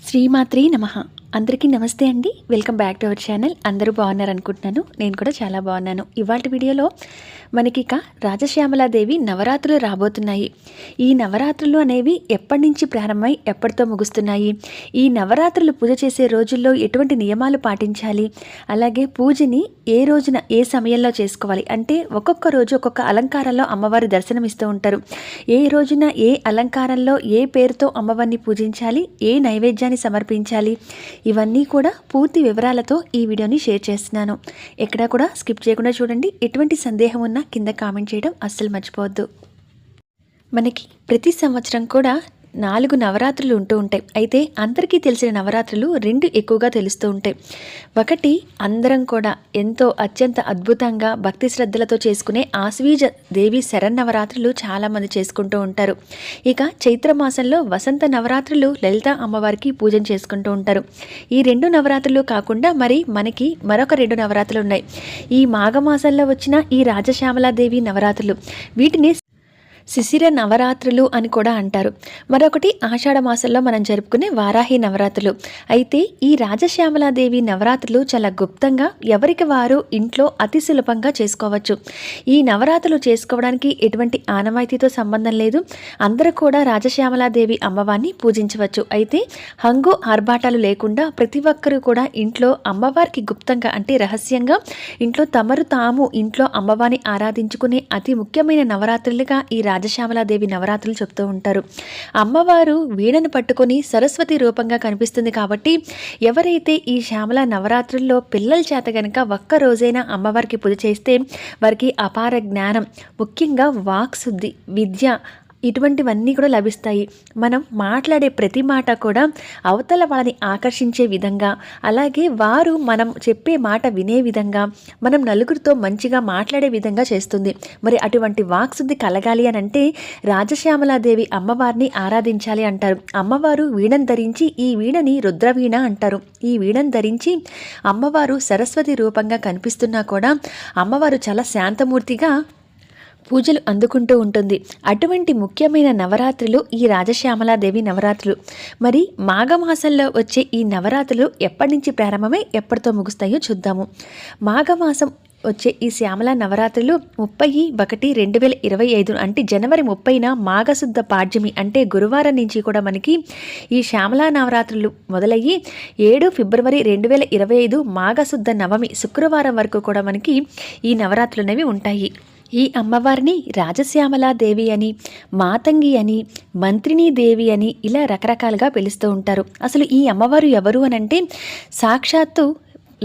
శ్రీమాత్రే నమః. అందరికీ నమస్తే అండి. Welcome back to our channel. అందరూ బాగున్నారు అనుకుంటున్నాను. నేను కూడా చాలా బాగున్నాను. ఇవాల్టి వీడియోలో మనకి ఇక రాజశ్యామలాదేవి నవరాత్రులు రాబోతున్నాయి. ఈ నవరాత్రులు అనేవి ఎప్పటి నుంచి ప్రారంభమై ఎప్పటితో ముగుస్తున్నాయి, ఈ నవరాత్రులు పూజ చేసే రోజుల్లో ఎటువంటి నియమాలు పాటించాలి, అలాగే పూజని ఏ రోజున ఏ సమయంలో చేసుకోవాలి అంటే ఒక్కొక్క రోజు ఒక్కొక్క అలంకారంలో అమ్మవారి దర్శనమిస్తూ ఉంటారు. ఏ రోజున ఏ అలంకారంలో ఏ పేరుతో అమ్మవారిని పూజించాలి, ఏ నైవేద్యాన్ని సమర్పించాలి, ఇవన్నీ కూడా పూర్తి వివరాలతో ఈ వీడియోని షేర్ చేస్తున్నాను. ఎక్కడా కూడా స్కిప్ చేయకుండా చూడండి. ఎటువంటి సందేహం ఉన్నా కింద కామెంట్ చేయడం అస్సలు మర్చిపోవద్దు. మనకి ప్రతి సంవత్సరం కూడా 4 నవరాత్రులు ఉంటూ ఉంటాయి. అయితే అందరికీ తెలిసిన నవరాత్రులు 2 ఎక్కువగా తెలుస్తూ ఉంటాయి. ఒకటి అందరం కూడా ఎంతో అత్యంత అద్భుతంగా భక్తి శ్రద్ధలతో చేసుకునే ఆశ్వీజ దేవి శరన్నవరాత్రులు చాలామంది చేసుకుంటూ ఉంటారు. ఇక చైత్రమాసంలో వసంత నవరాత్రులు లలిత అమ్మవారికి పూజన చేసుకుంటూ ఉంటారు. ఈ 2 నవరాత్రులు కాకుండా మనకి మరొక 2 నవరాత్రులు ఉన్నాయి. ఈ మాఘమాసంలో వచ్చిన ఈ రాజశ్యామలాదేవి నవరాత్రులు, వీటిని శిశిర నవరాత్రులు అని కూడా అంటారు. మరొకటి ఆషాఢ మాసంలో మనం జరుపుకునే వారాహి నవరాత్రులు. అయితే ఈ రాజశ్యామలాదేవి నవరాత్రులు చాలా గుప్తంగా ఎవరికి వారు ఇంట్లో అతి సులభంగా చేసుకోవచ్చు. ఈ నవరాత్రులు చేసుకోవడానికి ఎటువంటి ఆనవాయితీతో సంబంధం లేదు. అందరూ కూడా రాజశ్యామలాదేవి అమ్మవారిని పూజించవచ్చు. అయితే హంగు ఆర్భాటాలు లేకుండా ప్రతి ఒక్కరూ కూడా ఇంట్లో అమ్మవారికి గుప్తంగా అంటే రహస్యంగా ఇంట్లో తమరు తాము ఇంట్లో అమ్మవారిని ఆరాధించుకునే అతి ముఖ్యమైన నవరాత్రులుగా ఈ రాజశ్యామలాదేవి నవరాత్రులు చెప్తూ ఉంటారు. అమ్మవారు వీణను పట్టుకొని సరస్వతి రూపంగా కనిపిస్తుంది కాబట్టి ఎవరైతే ఈ శ్యామల నవరాత్రుల్లో పిల్లల చేత గనక ఒక్క రోజైనా అమ్మవారికి పూజ చేస్తే వారికి అపార జ్ఞానం, ముఖ్యంగా వాక్శుద్ధి, విద్య ఇటువంటివన్నీ కూడా లభిస్తాయి. మనం మాట్లాడే ప్రతి మాట కూడా అవతల వాళ్ళని ఆకర్షించే విధంగా, అలాగే వారు మనం చెప్పే మాట వినే విధంగా, మనం నలుగురితో మంచిగా మాట్లాడే విధంగా చేస్తుంది. మరి అటువంటి వాక్శుద్ధి కలగాలి అని అంటే రాజశ్యామలాదేవి అమ్మవారిని ఆరాధించాలి అంటారు. అమ్మవారు వీణను ధరించి, ఈ వీణని రుద్రవీణ అంటారు. ఈ వీణను ధరించి అమ్మవారు సరస్వతి రూపంగా కనిపిస్తున్నా కూడా అమ్మవారు చాలా శాంతమూర్తిగా పూజలు అందుకుంటూ ఉంటుంది. అటువంటి ముఖ్యమైన నవరాత్రులు ఈ రాజశ్యామలాదేవి నవరాత్రులు. మరి మాఘమాసంలో వచ్చే ఈ నవరాత్రులు ఎప్పటి నుంచి ప్రారంభమై ఎప్పటితో ముగుస్తాయో చూద్దాము. మాఘమాసం వచ్చే ఈ శ్యామల నవరాత్రులు 30/1/2025 అంటే జనవరి 30న మాఘశుద్ధ పాడ్యమి అంటే గురువారం నుంచి కూడా మనకి ఈ శ్యామల నవరాత్రులు మొదలయ్యి 7 ఫిబ్రవరి 2025 మాఘశుద్ధ నవమి శుక్రవారం వరకు కూడా మనకి ఈ నవరాత్రులు అనేవి ఉంటాయి. ఈ అమ్మవారిని రాజశ్యామలాదేవి అని, మాతంగి అని, మంత్రినీ దేవి అని ఇలా రకరకాలుగా పిలుస్తూ ఉంటారు. అసలు ఈ అమ్మవారు ఎవరు అనంటే సాక్షాత్తు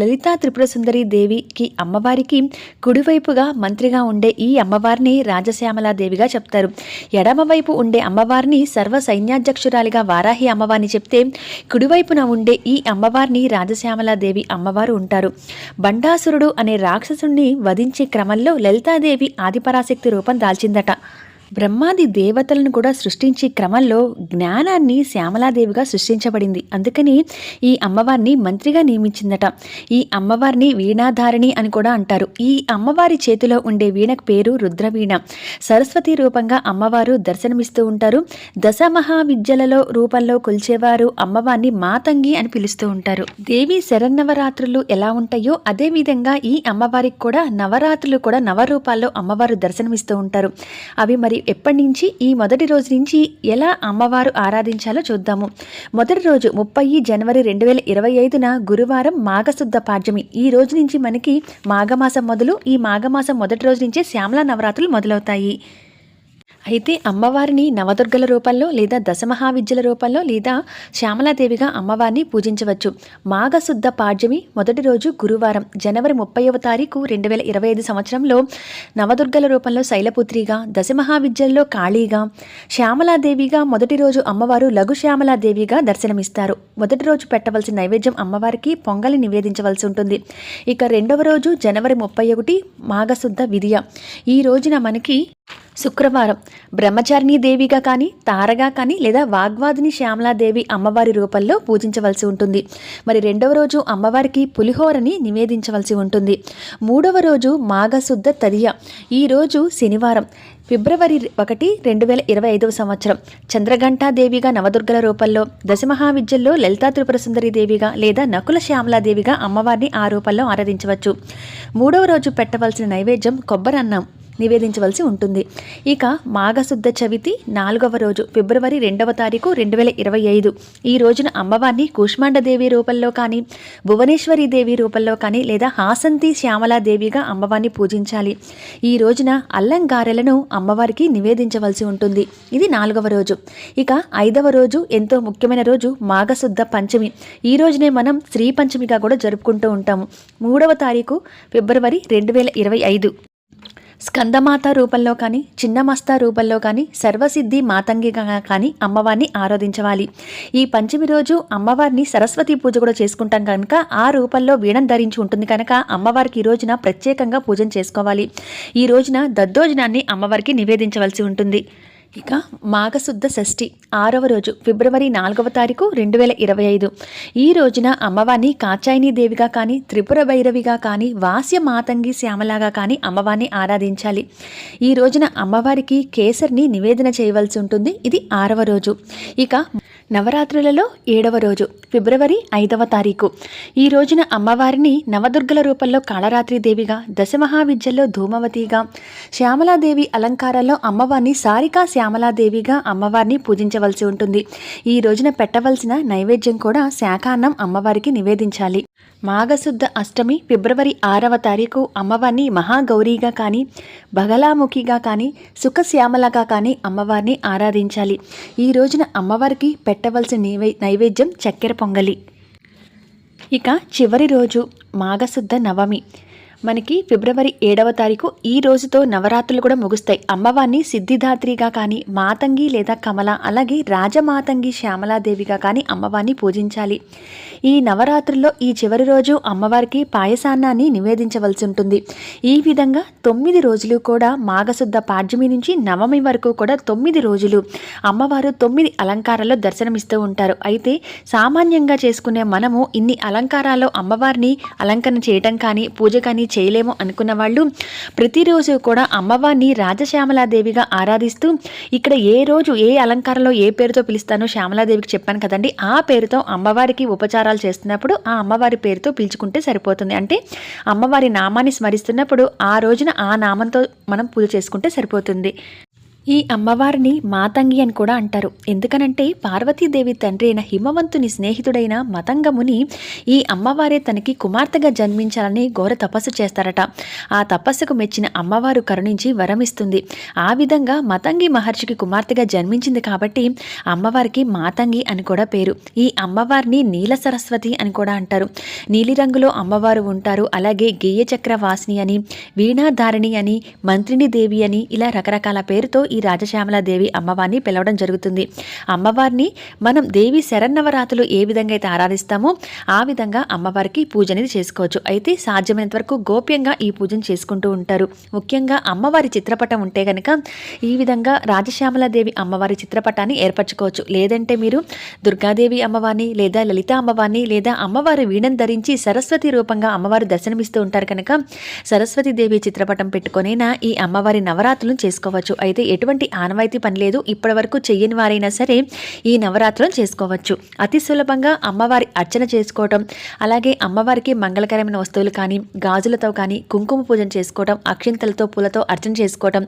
లలితా త్రిపుర సుందరి దేవికి అమ్మవారికి కుడివైపుగా మంత్రిగా ఉండే ఈ అమ్మవారిని రాజశ్యామలాదేవిగా చెప్తారు. ఎడమవైపు ఉండే అమ్మవారిని సర్వ సైన్యాధ్యక్షురాలిగా వారాహి అమ్మవారిని చెప్తే, కుడివైపున ఉండే ఈ అమ్మవారిని రాజశ్యామలాదేవి అమ్మవారు ఉంటారు. బండాసురుడు అనే రాక్షసుడిని వధించే క్రమంలో లలితాదేవి ఆదిపరాశక్తి రూపం దాల్చిందట. బ్రహ్మాది దేవతలను కూడా సృష్టించే క్రమంలో జ్ఞానాన్ని శ్యామలాదేవిగా సృష్టించబడింది. అందుకని ఈ అమ్మవారిని మంత్రిగా నియమించిందట. ఈ అమ్మవారిని వీణాధారిణి అని కూడా అంటారు. ఈ అమ్మవారి చేతిలో ఉండే వీణకు పేరు రుద్రవీణ. సరస్వతి రూపంగా అమ్మవారు దర్శనమిస్తూ ఉంటారు. దశ మహావిద్యలలో రూపంలో కొలిచేవారు అమ్మవారిని మాతంగి అని పిలుస్తూ ఉంటారు. దేవి శరన్నవరాత్రులు ఎలా ఉంటాయో అదేవిధంగా ఈ అమ్మవారికి కూడా నవరాత్రులు కూడా నవరూపాల్లో అమ్మవారు దర్శనమిస్తూ ఉంటారు. అవి మరి ఎప్పటి నుంచి, ఈ మొదటి రోజు నుంచి ఎలా అమ్మవారు ఆరాధించాలో చూద్దాము. మొదటి రోజు 30 జనవరి 2025న గురువారం మాఘశుద్ధ పాడ్యమి. ఈ రోజు నుంచి మనకి మాఘమాసం మొదలు. ఈ మాఘమాసం మొదటి రోజు నుంచే శ్యామల నవరాత్రులు మొదలవుతాయి. అయితే అమ్మవారిని నవదుర్గల రూపంలో లేదా దశమహావిద్యల రూపంలో లేదా శ్యామలాదేవిగా అమ్మవారిని పూజించవచ్చు. మాఘశుద్ధ పాడ్యమి మొదటి రోజు గురువారం జనవరి 30వ తారీఖు 2025 సంవత్సరంలో నవదుర్గల రూపంలో శైలపుత్రిగా, దశమహావిద్యల్లో కాళీగా, శ్యామలాదేవిగా మొదటి రోజు అమ్మవారు లఘు శ్యామలాదేవిగా దర్శనమిస్తారు. మొదటి రోజు పెట్టవలసిన నైవేద్యం అమ్మవారికి పొంగలి నివేదించవలసి ఉంటుంది. ఇక రెండవ రోజు జనవరి 31 మాఘశుద్ధ విదియ. ఈ రోజున మనకి శుక్రవారం బ్రహ్మచారిణీ దేవిగా కానీ, తారగా కానీ లేదా వాగ్వాదిని శ్యామలాదేవి అమ్మవారి రూపంలో పూజించవలసి ఉంటుంది. మరి రెండవ రోజు అమ్మవారికి పులిహోరని నివేదించవలసి ఉంటుంది. మూడవ రోజు మాఘశుద్ధ తదియ. ఈరోజు శనివారం ఫిబ్రవరి 1, 2025 సంవత్సరం చంద్రఘంటాదేవిగా నవదుర్గల రూపంలో, దశమహావిద్యల్లో లలితా త్రిపుర సుందరి దేవిగా లేదా నకుల శ్యామలాదేవిగా అమ్మవారిని ఆ రూపంలో ఆరాధించవచ్చు. మూడవ రోజు పెట్టవలసిన నైవేద్యం కొబ్బరన్నం నివేదించవలసి ఉంటుంది. ఇక మాఘశుద్ధ చవితి 4వ రోజు ఫిబ్రవరి 2వ తారీఖు 2025. ఈ రోజున అమ్మవారిని కూష్మాండదేవి రూపంలో కానీ, భువనేశ్వరి దేవి రూపంలో కానీ లేదా హాసంతి శ్యామలాదేవిగా అమ్మవారిని పూజించాలి. ఈ రోజున అల్లం గారెలను అమ్మవారికి నివేదించవలసి ఉంటుంది. ఇది 4వ రోజు. ఇక 5వ రోజు ఎంతో ముఖ్యమైన రోజు మాఘశుద్ధ పంచమి. ఈ రోజునే మనం శ్రీ పంచమిగా కూడా జరుపుకుంటూ ఉంటాము. 3వ తారీఖు ఫిబ్రవరి 2025. స్కందమాత రూపంలో కానీ, చిన్నమస్తా రూపంలో కానీ, సర్వసిద్ధి మాతంగిగా కానీ అమ్మవారిని ఆరాధించవాలి. ఈ పంచమి రోజు అమ్మవారిని సరస్వతి పూజ కూడా చేసుకుంటాం కనుక ఆ రూపంలో వీణం ధరించి ఉంటుంది కనుక అమ్మవారికి ఈ రోజున ప్రత్యేకంగా పూజన చేసుకోవాలి. ఈ రోజున దద్దోజనాన్ని అమ్మవారికి నివేదించవలసి ఉంటుంది. ఇక మాఘశుద్ధ షష్ఠి 6వ రోజు ఫిబ్రవరి 4వ తారీఖు 2025. ఈ రోజున అమ్మవారిని కాచాయిని దేవిగా కానీ, త్రిపుర భైరవిగా కానీ, వాస్య మాతంగి శ్యామలాగా కానీ అమ్మవారిని ఆరాధించాలి. ఈ రోజున అమ్మవారికి కేసరిని నివేదన చేయవలసి ఉంటుంది. ఇది 6వ రోజు. ఇక నవరాత్రులలో 7వ రోజు ఫిబ్రవరి 5వ తారీఖు. ఈ రోజున అమ్మవారిని నవదుర్గల రూపంలో కాళరాత్రి దేవిగా, దశమహావిద్యల్లో ధూమవతిగా, శ్యామలాదేవి అలంకారాల్లో అమ్మవారిని సారికా శ్యామలాదేవిగా అమ్మవారిని పూజించవలసి ఉంటుంది. ఈ రోజున పెట్టవలసిన నైవేద్యం కూడా శాకాన్నం అమ్మవారికి నివేదించాలి. మాఘశుద్ధ అష్టమి ఫిబ్రవరి 6వ తారీఖు అమ్మవారిని మహాగౌరీగా కానీ, బగలాముఖిగా కానీ, సుఖశ్యామలగా కానీ అమ్మవారిని ఆరాధించాలి. ఈ రోజున అమ్మవారికి పెట్టవలసిన నైవేద్యం చక్కెర పొంగలి. ఇక చివరి రోజు మాఘశుద్ధ నవమి. మనకి ఫిబ్రవరి 7వ తారీఖు. ఈ రోజుతో నవరాత్రులు కూడా ముగుస్తాయి. అమ్మవారిని సిద్ధిదాత్రిగా కానీ, మాతంగి లేదా కమల, అలాగే రాజమాతంగి శ్యామలాదేవిగా కానీ అమ్మవారిని పూజించాలి. ఈ నవరాత్రుల్లో ఈ చివరి రోజు అమ్మవారికి పాయసాన్నాన్ని నివేదించవలసి ఉంటుంది. ఈ విధంగా 9 రోజులు కూడా మాఘశుద్ధ పాడ్యమి నుంచి నవమి వరకు కూడా 9 రోజులు అమ్మవారు 9 అలంకారాల్లో దర్శనమిస్తూ ఉంటారు. అయితే సామాన్యంగా చేసుకునే మనము ఇన్ని అలంకారాల్లో అమ్మవారిని అలంకరణ చేయటం కానీ, పూజ కానీ చేయలేము అనుకున్న వాళ్ళు ప్రతిరోజు కూడా అమ్మవారిని రాజశ్యామలాదేవిగా ఆరాధిస్తూ, ఇక్కడ ఏ రోజు ఏ అలంకారంలో ఏ పేరుతో పిలుస్తానో శ్యామలాదేవికి చెప్పాను కదండి, ఆ పేరుతో అమ్మవారికి ఉపచారాలు చేస్తున్నప్పుడు ఆ అమ్మవారి పేరుతో పిలుచుకుంటే సరిపోతుంది. అంటే అమ్మవారి నామాన్ని స్మరిస్తున్నప్పుడు ఆ రోజున ఆ నామంతో మనం పూజ చేసుకుంటే సరిపోతుంది. ఈ అమ్మవారిని మాతంగి అని కూడా అంటారు. ఎందుకనంటే పార్వతీదేవి తండ్రి అయిన హిమవంతుని స్నేహితుడైన మతంగముని ఈ అమ్మవారే తనకి కుమార్తెగా జన్మించాలని ఘోర తపస్సు చేస్తారట. ఆ తపస్సుకు మెచ్చిన అమ్మవారు కరుణించి వరమిస్తుంది. ఆ విధంగా మతంగి మహర్షికి కుమార్తెగా జన్మించింది కాబట్టి అమ్మవారికి మాతంగి అని కూడా పేరు. ఈ అమ్మవారిని నీల సరస్వతి అని కూడా అంటారు. నీలిరంగులో అమ్మవారు ఉంటారు. అలాగే గేయ చక్ర వాసిని అని, వీణాధారిణి అని, మంత్రిని దేవి అని ఇలా రకరకాల పేరుతో ఈ రాజశ్యామలాదేవి అమ్మవారిని పిలవడం జరుగుతుంది. అమ్మవారిని మనం దేవి శరన్నవరాత్రులు ఏ విధంగా అయితే ఆరాధిస్తామో ఆ విధంగా అమ్మవారికి పూజ అనేది చేసుకోవచ్చు. అయితే సాధ్యమైనంత వరకు గోప్యంగా ఈ పూజను చేసుకుంటూ ఉంటారు. ముఖ్యంగా అమ్మవారి చిత్రపటం ఉంటే కనుక ఈ విధంగా రాజశ్యామలాదేవి అమ్మవారి చిత్రపటాన్ని ఏర్పరచుకోవచ్చు. లేదంటే మీరు దుర్గాదేవి అమ్మవారిని లేదా లలిత అమ్మవారిని లేదా అమ్మవారి వీణను ధరించి సరస్వతి రూపంగా అమ్మవారు దర్శనమిస్తూ ఉంటారు కనుక సరస్వతీదేవి చిత్రపటం పెట్టుకొనైనా ఈ అమ్మవారి నవరాత్రులను చేసుకోవచ్చు. అయితే ఎటువంటి ఆనవాయితీ పని లేదు. ఇప్పటి వరకు చెయ్యని వారైనా సరే ఈ నవరాత్రులను చేసుకోవచ్చు. అతి సులభంగా అమ్మవారి అర్చన చేసుకోవటం, అలాగే అమ్మవారికి మంగళకరమైన వస్తువులు కానీ, గాజులతో కానీ కుంకుమ పూజన చేసుకోవటం, అక్షింతలతో పూలతో అర్చన చేసుకోవటం,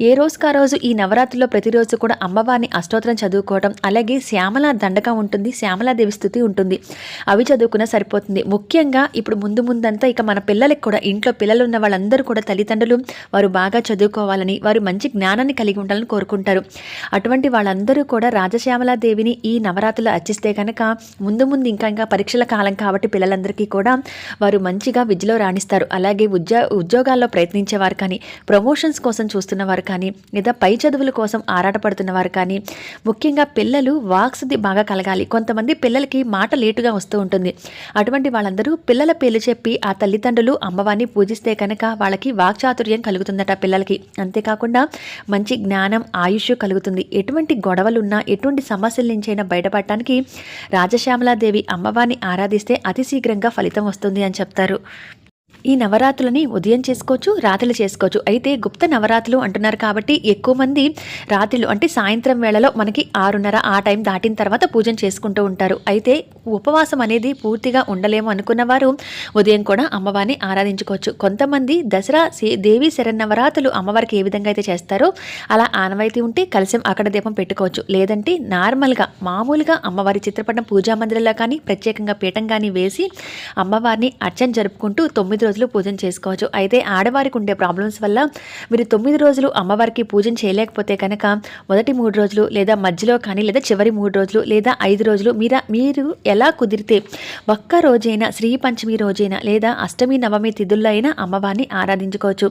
ఏ రోజుకా రోజు ఈ నవరాత్రుల్లో ప్రతిరోజు కూడా అమ్మవారిని అష్టోత్తరం చదువుకోవటం, అలాగే శ్యామల దండకం ఉంటుంది, శ్యామలాదేవి స్తుతి ఉంటుంది, అవి చదువుకున్నా సరిపోతుంది. ముఖ్యంగా ఇప్పుడు ముందంతా ఇక మన పిల్లలకి కూడా, ఇంట్లో పిల్లలు ఉన్న వాళ్ళందరూ కూడా తల్లిదండ్రులు వారు బాగా చదువుకోవాలని, వారు మంచి జ్ఞానాన్ని కలిగి ఉండాలని కోరుకుంటారు. అటువంటి వాళ్ళందరూ కూడా రాజశ్యామలాదేవిని ఈ నవరాత్రులు అర్చిస్తే కనుక ముందు ముందు ఇంకా పరీక్షల కాలం కాబట్టి పిల్లలందరికీ కూడా వారు మంచిగా విద్యలో రాణిస్తారు. అలాగే ఉద్యోగాల్లో ప్రయత్నించేవారు కానీ, ప్రమోషన్స్ కోసం చూస్తున్నవారు కానీ, లేదా పై చదువుల కోసం ఆరాటపడుతున్నవారు కానీ, ముఖ్యంగా పిల్లలు వాక్శుద్ధి బాగా కలగాలి. కొంతమంది పిల్లలకి మాట లేటుగా వస్తూ ఉంటుంది. అటువంటి వాళ్ళందరూ పిల్లల పేర్లు చెప్పి ఆ తల్లిదండ్రులు అమ్మవారిని పూజిస్తే కనుక వాళ్ళకి వాక్చాతుర్యం కలుగుతుందట పిల్లలకి. అంతేకాకుండా మంచి జ్ఞానం, ఆయుష్ కలుగుతుంది. ఎటువంటి గొడవలున్నా, ఎటువంటి సమస్యల నుంచైనా బయటపడటానికి రాజశ్యామలాదేవి అమ్మవారిని ఆరాధిస్తే అతి శీఘ్రంగా ఫలితం వస్తుంది అని చెప్తారు. ఈ నవరాత్రులని ఉదయం చేసుకోవచ్చు, రాత్రులు చేసుకోవచ్చు. అయితే గుప్త నవరాత్రులు అంటున్నారు కాబట్టి ఎక్కువ మంది రాత్రులు అంటే సాయంత్రం వేళలో మనకి 6:30 ఆ టైం దాటిన తర్వాత పూజను చేసుకుంటూ ఉంటారు. అయితే ఉపవాసం అనేది పూర్తిగా ఉండలేము అనుకున్న వారు ఉదయం కూడా అమ్మవారిని ఆరాధించుకోవచ్చు. కొంతమంది దసరా దేవి శరన్నవరాత్రులు అమ్మవారికి ఏ విధంగా అయితే చేస్తారో అలా ఆనవాయితీ ఉంటే కలశం అక్కడ దీపం పెట్టుకోవచ్చు. లేదంటే నార్మల్గా మామూలుగా అమ్మవారి చిత్రపటం పూజా మందిరంలో కానీ ప్రత్యేకంగా పీఠం కానీ వేసి అమ్మవారిని అర్చన జరుపుకుంటూ 9 రోజులు పూజన చేసుకోవచ్చు. అయితే ఆడవారికి ఉండే ప్రాబ్లమ్స్ వల్ల మీరు 9 రోజులు అమ్మవారికి పూజన చేయలేకపోతే కనుక మొదటి 3 రోజులు లేదా మధ్యలో కానీ లేదా చివరి 3 రోజులు లేదా 5 రోజులు మీరు ఎలా కుదిరితే ఒక్క రోజైనా శ్రీ పంచమి రోజైనా లేదా అష్టమి నవమి తిథుల్లో అయినా అమ్మవారిని ఆరాధించుకోవచ్చు.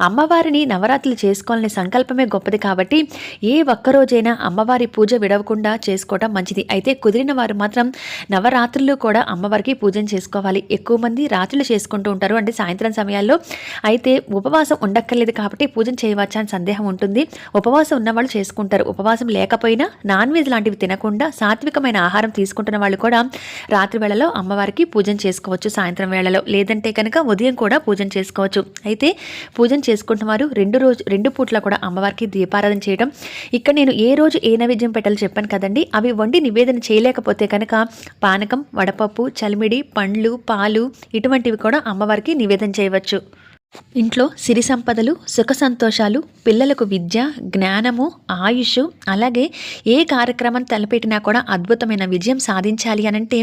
అమ్మవారిని నవరాత్రులు చేసుకోవాలనే సంకల్పమే గొప్పది కాబట్టి ఏ ఒక్క రోజైనా అమ్మవారి పూజ విడవకుండా చేసుకోవడం మంచిది. అయితే కుదిరిన వారు మాత్రం నవరాత్రులు కూడా అమ్మవారికి పూజన చేసుకోవాలి. ఎక్కువ మంది రాత్రులు చేసుకుంటూ ఉంటారు, అంటే సాయంత్రం సమయాల్లో. అయితే ఉపవాసం ఉండక్కర్లేదు కాబట్టి పూజన చేయవచ్చా అని సందేహం ఉంటుంది. ఉపవాసం ఉన్నవాళ్ళు చేసుకుంటారు. ఉపవాసం లేకపోయినా నాన్ వెజ్ లాంటివి తినకుండా సాత్వికమైన ఆహారం తీసుకుంటున్న వాళ్ళు కూడా రాత్రి వేళలో అమ్మవారికి పూజన చేసుకోవచ్చు. సాయంత్రం వేళలో లేదంటే కనుక ఉదయం కూడా పూజన చేసుకోవచ్చు. అయితే పూజన చేసుకుంటున్న వారు 2 పూట్ల కూడా అమ్మవారికి దీపారాధన చేయడం. ఇక్కడ నేను ఏ రోజు ఏ నైవేద్యం పెట్టాలో చెప్పాను కదండి, అవి వండి నివేదన చేయలేకపోతే కనుక పానకం, వడపప్పు, చలిమిడి, పండ్లు, పాలు ఇటువంటివి కూడా అమ్మవారికి నివేదన చేయవచ్చు. ఇంట్లో సిరి సంపదలు, సుఖ సంతోషాలు, పిల్లలకు విద్య, జ్ఞానము, ఆయుష్, అలాగే ఏ కార్యక్రమం తలపెట్టినా కూడా అద్భుతమైన విజయం సాధించాలి అనంటే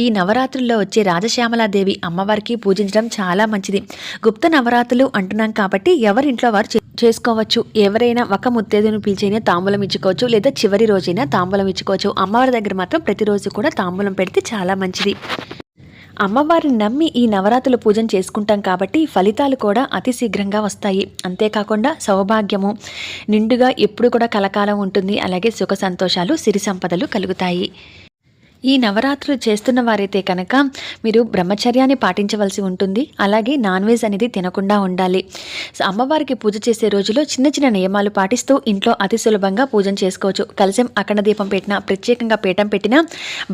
ఈ నవరాత్రుల్లో వచ్చే రాజశ్యామలాదేవి అమ్మవారికి పూజించడం చాలా మంచిది. గుప్త నవరాత్రులు అంటున్నాం కాబట్టి ఎవరింట్లో వారు చేసుకోవచ్చు. ఎవరైనా ఒక ముత్తైదును పిలిచైనా తాంబూలం ఇచ్చుకోవచ్చు, లేదా చివరి రోజైనా తాంబూలం ఇచ్చుకోవచ్చు. అమ్మవారి దగ్గర మాత్రం ప్రతిరోజు కూడా తాంబూలం పెడితే చాలా మంచిది. అమ్మవారిని నమ్మి ఈ నవరాత్రుల పూజను చేసుకుంటాం కాబట్టి ఫలితాలు కూడా అతి శీఘ్రంగా వస్తాయి. అంతేకాకుండా సౌభాగ్యము నిండుగా ఎప్పుడు కూడా కలకాలం ఉంటుంది. అలాగే సుఖ సంతోషాలు, సిరి సంపదలు కలుగుతాయి. ఈ నవరాత్రులు చేస్తున్న వారైతే కనుక మీరు బ్రహ్మచర్యాన్ని పాటించవలసి ఉంటుంది. అలాగే నాన్ వెజ్ అనేది తినకుండా ఉండాలి. అమ్మవారికి పూజ చేసే రోజులో చిన్న చిన్న నియమాలు పాటిస్తూ ఇంట్లో అతి సులభంగా పూజన చేసుకోవచ్చు. కలశం, అఖండ దీపం పెట్టినా, ప్రత్యేకంగా పీఠం పెట్టినా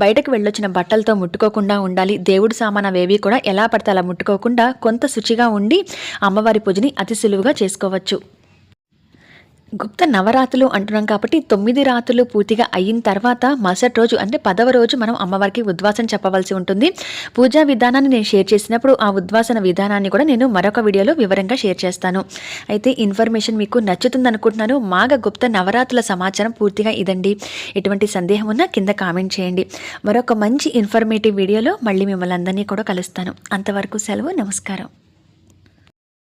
బయటకు వెళ్ళొచ్చిన బట్టలతో ముట్టుకోకుండా ఉండాలి. దేవుడి సామాను అవేవి కూడా ఎలా పడితే అలా ముట్టుకోకుండా కొంత శుచిగా ఉండి అమ్మవారి పూజని అతి సులువుగా చేసుకోవచ్చు. గుప్త నవరాత్రులు అంటున్నాం కాబట్టి 9 రాత్రులు పూర్తిగా అయిన తర్వాత మరుసటి రోజు అంటే 10వ రోజు మనం అమ్మవారికి ఉద్వాసన చెప్పవలసి ఉంటుంది. పూజా విధానాన్ని నేను షేర్ చేసినప్పుడు ఆ ఉద్వాసన విధానాన్ని కూడా నేను మరొక వీడియోలో వివరంగా షేర్ చేస్తాను. అయితే ఇన్ఫర్మేషన్ మీకు నచ్చుతుంది అనుకుంటున్నాను. మాఘ గుప్త నవరాత్రుల సమాచారం పూర్తిగా ఇదండి. ఎటువంటి సందేహం ఉన్నా కింద కామెంట్ చేయండి. మరొక మంచి ఇన్ఫర్మేటివ్ వీడియోలో మళ్ళీ మిమ్మల్ని అందరినీ కూడా కలుస్తాను. అంతవరకు సెలవు. నమస్కారం.